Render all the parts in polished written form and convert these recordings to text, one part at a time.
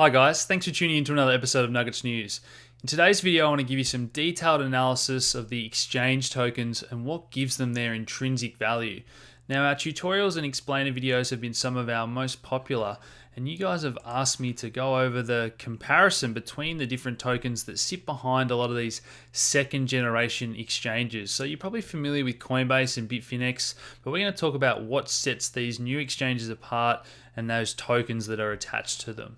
Hi guys, thanks for tuning in to another episode of Nuggets News. In today's video, I want to give you some detailed analysis of the exchange tokens and what gives them their intrinsic value. Now, our tutorials and explainer videos have been some of our most popular, and you guys have asked me to go over the comparison between the different tokens that sit behind a lot of these second generation exchanges. So you're probably familiar with Coinbase and Bitfinex, but we're going to talk about what sets these new exchanges apart and those tokens that are attached to them.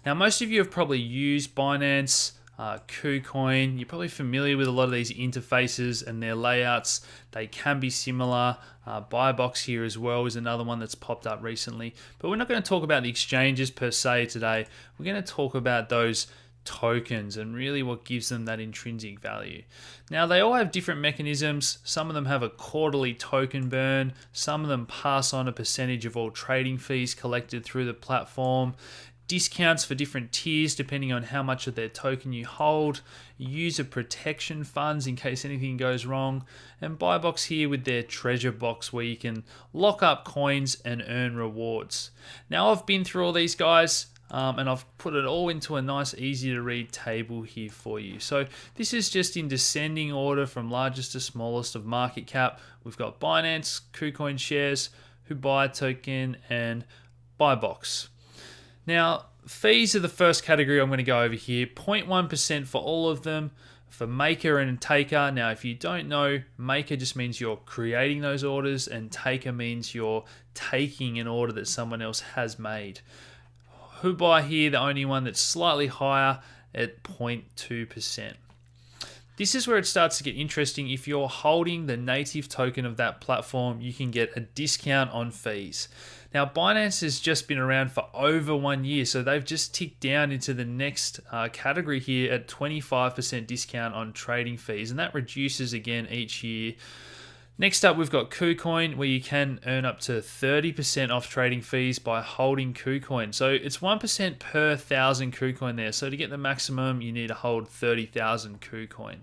Now, most of you have probably used Binance, KuCoin. You're probably familiar with a lot of these interfaces and their layouts. They can be similar. Bibox here as well is another one that's popped up recently. But we're not going to talk about the exchanges per se today. We're going to talk about those tokens and really what gives them that intrinsic value. Now, they all have different mechanisms. Some of them have a quarterly token burn. Some of them pass on a percentage of all trading fees collected through the platform. Discounts for different tiers depending on how much of their token you hold, user protection funds in case anything goes wrong, and Bibox here with their treasure box where you can lock up coins and earn rewards. Now, I've been through all these guys and I've put it all into a nice easy to read table here for you. So this is just in descending order from largest to smallest of market cap. We've got Binance, KuCoin shares, Huobi token, and Bibox. Now, fees are the first category I'm going to go over here. 0.1% for all of them, for maker and taker. Now, if you don't know, maker just means you're creating those orders, and taker means you're taking an order that someone else has made. Huobi here, the only one that's slightly higher at 0.2%. This is where it starts to get interesting. If you're holding the native token of that platform, you can get a discount on fees. Now, Binance has just been around for over 1 year, so they've just ticked down into the next category here at 25% discount on trading fees, and that reduces again each year. Next up, we've got KuCoin, where you can earn up to 30% off trading fees by holding KuCoin. So it's 1% per 1,000 KuCoin there. So to get the maximum, you need to hold 30,000 KuCoin.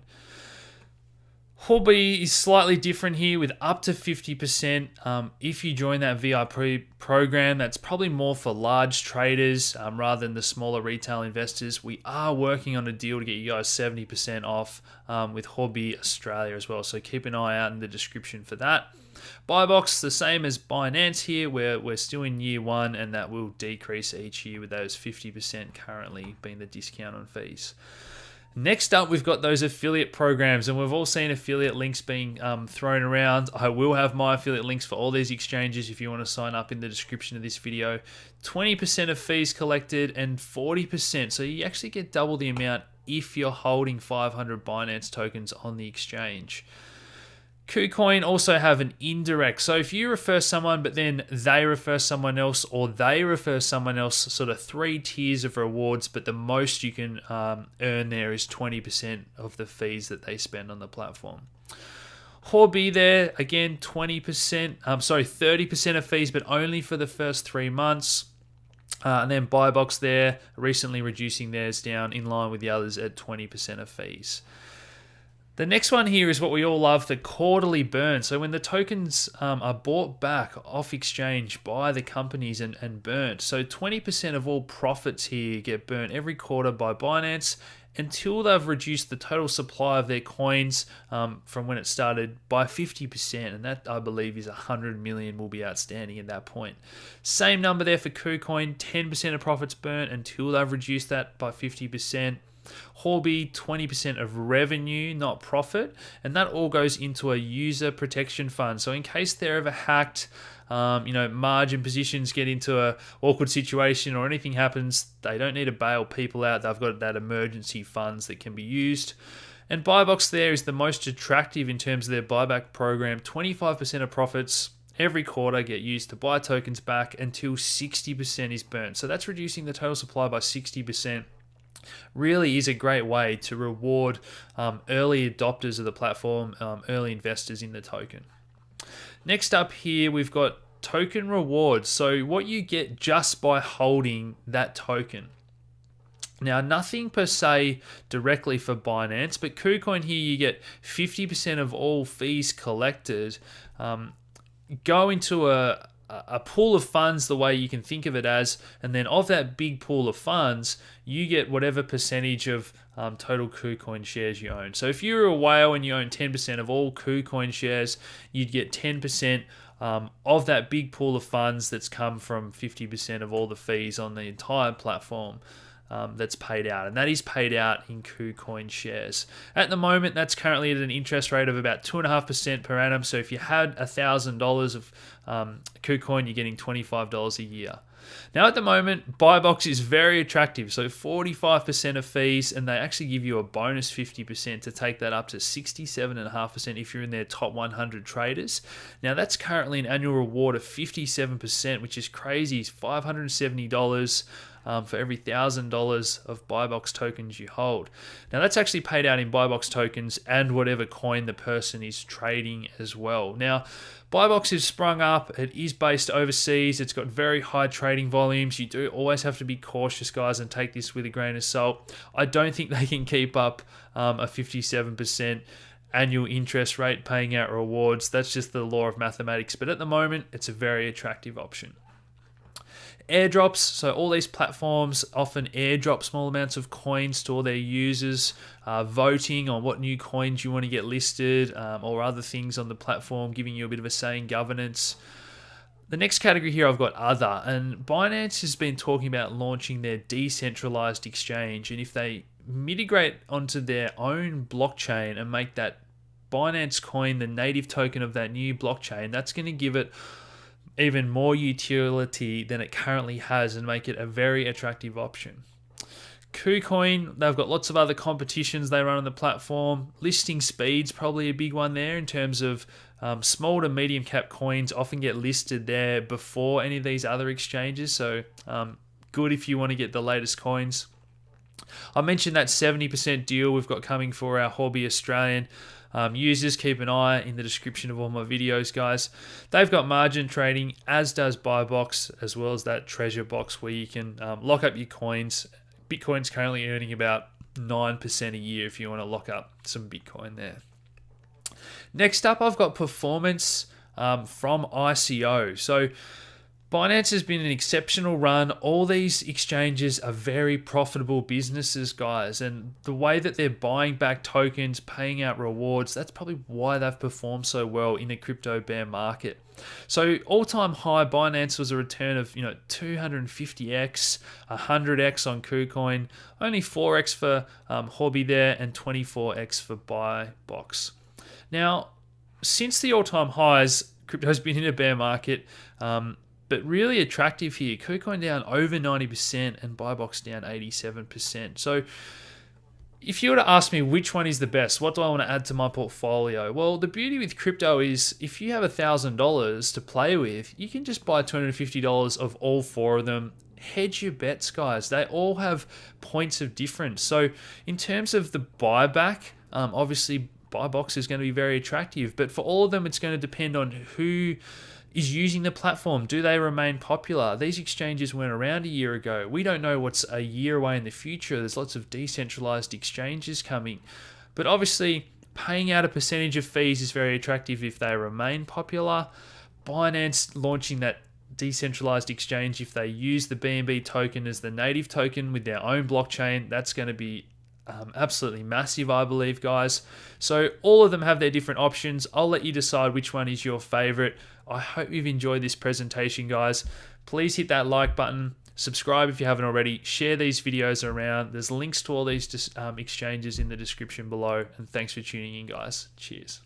Huobi is slightly different here with up to 50%. If you join that VIP program, that's probably more for large traders rather than the smaller retail investors. We are working on a deal to get you guys 70% off with Huobi Australia as well. So keep an eye out in the description for that. Bibox, the same as Binance here, where we're still in year one, and that will decrease each year with those 50% currently being the discount on fees. Next up, we've got those affiliate programs, and we've all seen affiliate links being thrown around. I will have my affiliate links for all these exchanges if you want to sign up in the description of this video. 20% of fees collected and 40%. So you actually get double the amount if you're holding 500 Binance tokens on the exchange. KuCoin also have an indirect. So if you refer someone, but then they refer someone else, or they refer someone else, sort of 3 tiers of rewards, but the most you can earn there is 20% of the fees that they spend on the platform. Huobi there, again, 30% of fees, but only for the first 3 months. And then Bibox there, recently reducing theirs down in line with the others at 20% of fees. The next one here is what we all love, the quarterly burn. So when the tokens are bought back off exchange by the companies and burnt. So 20% of all profits here get burnt every quarter by Binance until they've reduced the total supply of their coins from when it started by 50%. And that, I believe, is 100 million will be outstanding at that point. Same number there for KuCoin, 10% of profits burnt until they've reduced that by 50%. Huobi, 20% of revenue, not profit, and that all goes into a user protection fund. So in case they're ever hacked, margin positions get into a awkward situation or anything happens, they don't need to bail people out. They've got that emergency funds that can be used. And Bibox there is the most attractive in terms of their buyback program. 25% of profits every quarter get used to buy tokens back until 60% is burnt. So that's reducing the total supply by 60%. Really is a great way to reward early adopters of the platform, early investors in the token. Next up here, we've got token rewards. So what you get just by holding that token. Now, nothing per se directly for Binance, but KuCoin here, you get 50% of all fees collected go into a a pool of funds, the way you can think of it as, and then of that big pool of funds, you get whatever percentage of total KuCoin shares you own. So if you're a whale and you own 10% of all KuCoin shares, you'd get 10% of that big pool of funds that's come from 50% of all the fees on the entire platform. That's paid out, and that is paid out in KuCoin shares. At the moment, that's currently at an interest rate of about 2.5% per annum. So if you had $1,000 of KuCoin, you're getting $25 a year. Now, at the moment, Bibox is very attractive. So 45% of fees, and they actually give you a bonus 50% to take that up to 67.5% if you're in their top 100 traders. Now, that's currently an annual reward of 57%, which is crazy. It's $570 for every $1,000 of Bibox tokens you hold. Now, that's actually paid out in Bibox tokens and whatever coin the person is trading as well. Now, Bibox has sprung up. It is based overseas. It's got very high trading volumes. You do always have to be cautious, guys, and take this with a grain of salt. I don't think they can keep up a 57% annual interest rate paying out rewards. That's just the law of mathematics. But at the moment, it's a very attractive option. Airdrops, so all these platforms often airdrop small amounts of coins to all their users. Voting on what new coins you want to get listed, or other things on the platform, giving you a bit of a say in governance. The next category here I've got other, and Binance has been talking about launching their decentralized exchange, and if they migrate onto their own blockchain and make that Binance coin the native token of that new blockchain, that's going to give it even more utility than it currently has and make it a very attractive option. KuCoin, they've got lots of other competitions they run on the platform. Listing speed's probably a big one there in terms of small to medium cap coins often get listed there before any of these other exchanges. So good if you want to get the latest coins. I mentioned that 70% deal we've got coming for our Huobi Australian users. Keep an eye in the description of all my videos, guys. They've got margin trading, as does Bibox, as well as that treasure box where you can lock up your coins. Bitcoin's currently earning about 9% a year if you want to lock up some Bitcoin there. Next up, I've got performance from ICO. So Binance has been an exceptional run. All these exchanges are very profitable businesses, guys. And the way that they're buying back tokens, paying out rewards, that's probably why they've performed so well in a crypto bear market. So all-time high Binance was a return of 250x, 100x on KuCoin, only 4x for Huobi there, and 24x for Bibox. Now, since the all-time highs, crypto's been in a bear market. But really attractive here. KuCoin down over 90% and Bibox down 87%. So if you were to ask me which one is the best, what do I want to add to my portfolio? Well, the beauty with crypto is if you have $1,000 to play with, you can just buy $250 of all four of them. Hedge your bets, guys. They all have points of difference. So in terms of the buyback, obviously Bibox is going to be very attractive. But for all of them, it's going to depend on who is using the platform. Do they remain popular? These exchanges weren't around a year ago. We don't know what's a year away in the future. There's lots of decentralized exchanges coming. But obviously, paying out a percentage of fees is very attractive if they remain popular. Binance launching that decentralized exchange, if they use the BNB token as the native token with their own blockchain, that's going to be absolutely massive, I believe, guys. So all of them have their different options. I'll let you decide which one is your favorite. I hope you've enjoyed this presentation, guys. Please hit that like button. Subscribe if you haven't already. Share these videos around. There's links to all these exchanges in the description below. And thanks for tuning in, guys. Cheers.